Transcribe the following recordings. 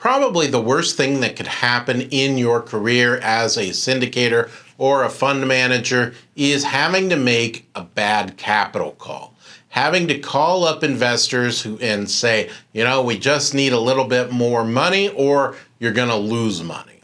probably the worst thing that could happen in your career as a syndicator or a fund manager is having to make a bad capital call. Having to call up investors and say, we just need a little bit more money or you're going to lose money.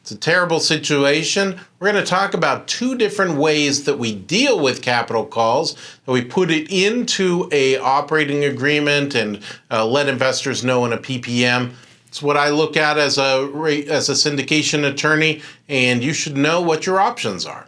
It's a terrible situation. We're going to talk about two different ways that we deal with capital calls, that we put it into an operating agreement and let investors know in a PPM. It's what I look at as a syndication attorney, and you should know what your options are.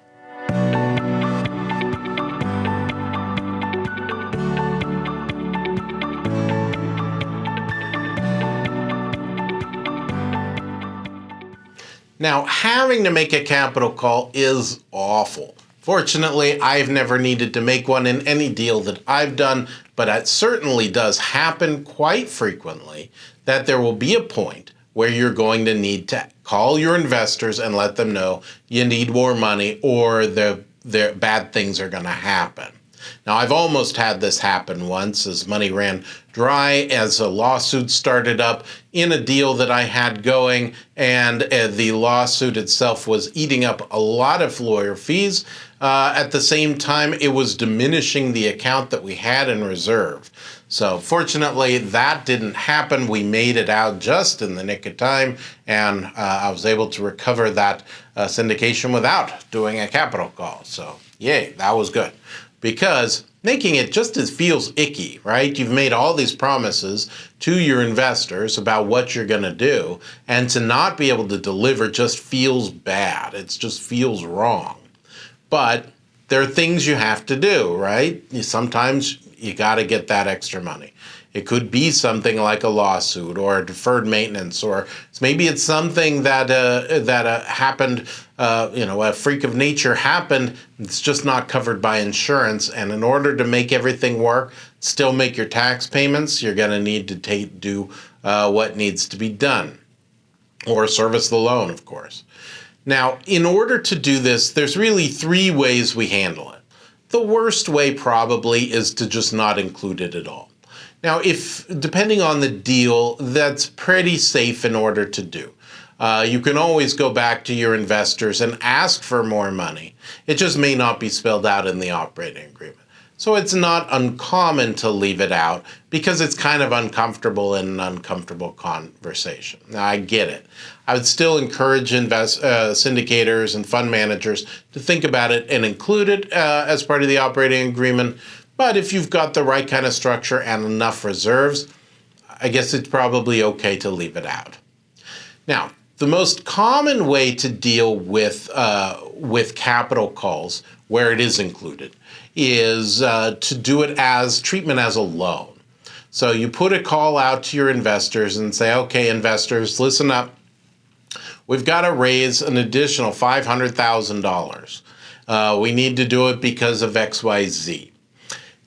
Now, having to make a capital call is awful. Fortunately, I've never needed to make one in any deal that I've done, but it certainly does happen quite frequently that there will be a point where you're going to need to call your investors and let them know you need more money or the bad things are going to happen. Now, I've almost had this happen once as money ran dry, as a lawsuit started up in a deal that I had going, and the lawsuit itself was eating up a lot of lawyer fees. At the same time, it was diminishing the account that we had in reserve. So fortunately, that didn't happen. We made it out just in the nick of time, and I was able to recover that syndication without doing a capital call. So yay, that was good. Because making it just feels icky, right? You've made all these promises to your investors about what you're going to do, and to not be able to deliver just feels bad. It just feels wrong. But there are things you have to do, right? Sometimes you got to get that extra money. It could be something like a lawsuit or a deferred maintenance, or maybe it's something that happened, a freak of nature happened. It's just not covered by insurance. And in order to make everything work, still make your tax payments, you're going to need to do what needs to be done, or service the loan, of course. Now, in order to do this, there's really three ways we handle it. The worst way probably is to just not include it at all. Now, depending on the deal, that's pretty safe in order to do. You can always go back to your investors and ask for more money. It just may not be spelled out in the operating agreement. So it's not uncommon to leave it out because it's kind of uncomfortable in an uncomfortable conversation. Now, I get it. I would still encourage syndicators and fund managers to think about it and include it as part of the operating agreement. But if you've got the right kind of structure and enough reserves, I guess it's probably okay to leave it out. Now, the most common way to deal with capital calls where it is included is to do it as treatment as a loan. So you put a call out to your investors and say, okay, investors, listen up. We've got to raise an additional $500,000. We need to do it because of XYZ.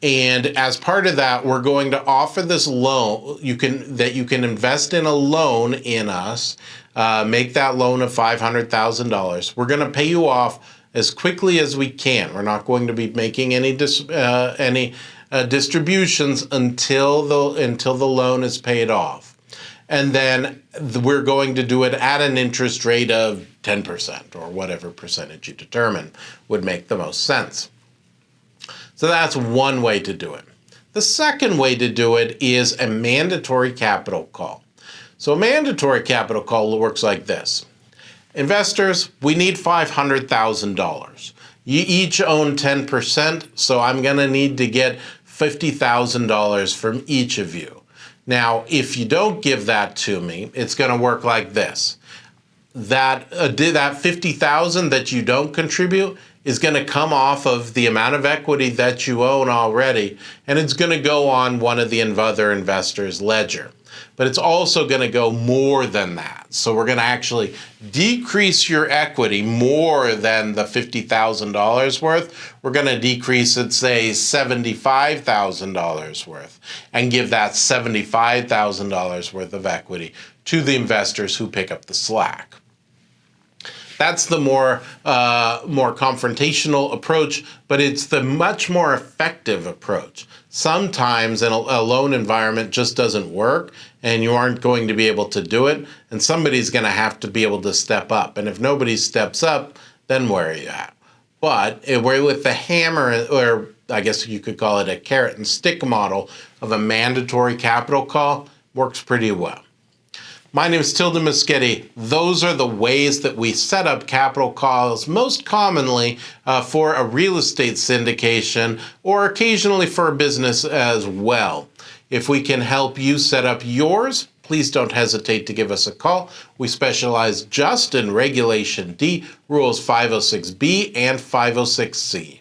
And as part of that, we're going to offer this loan that you can invest in a loan in us, make that loan of $500,000. We're going to pay you off as quickly as we can. We're not going to be making any distributions until the loan is paid off. And then we're going to do it at an interest rate of 10% or whatever percentage you determine would make the most sense. So that's one way to do it. The second way to do it is a mandatory capital call. So a mandatory capital call works like this. Investors, we need $500,000. You each own 10%, so I'm going to need to get $50,000 from each of you. Now, if you don't give that to me, it's going to work like this. That $50,000 that you don't contribute is going to come off of the amount of equity that you own already, and it's going to go on one of the other investors' ledger. But it's also going to go more than that. So we're going to actually decrease your equity more than the $50,000 worth. We're going to decrease it, say, $75,000 worth, and give that $75,000 worth of equity to the investors who pick up the slack. That's the more confrontational approach, but it's the much more effective approach. Sometimes a loan environment just doesn't work, and you aren't going to be able to do it, and somebody's going to have to be able to step up. And if nobody steps up, then where are you at? But with the hammer, or I guess you could call it a carrot and stick model of a mandatory capital call, works pretty well. My name is Tilden Moschetti. Those are the ways that we set up capital calls, most commonly for a real estate syndication or occasionally for a business as well. If we can help you set up yours, please don't hesitate to give us a call. We specialize just in Regulation D, Rules 506B and 506C.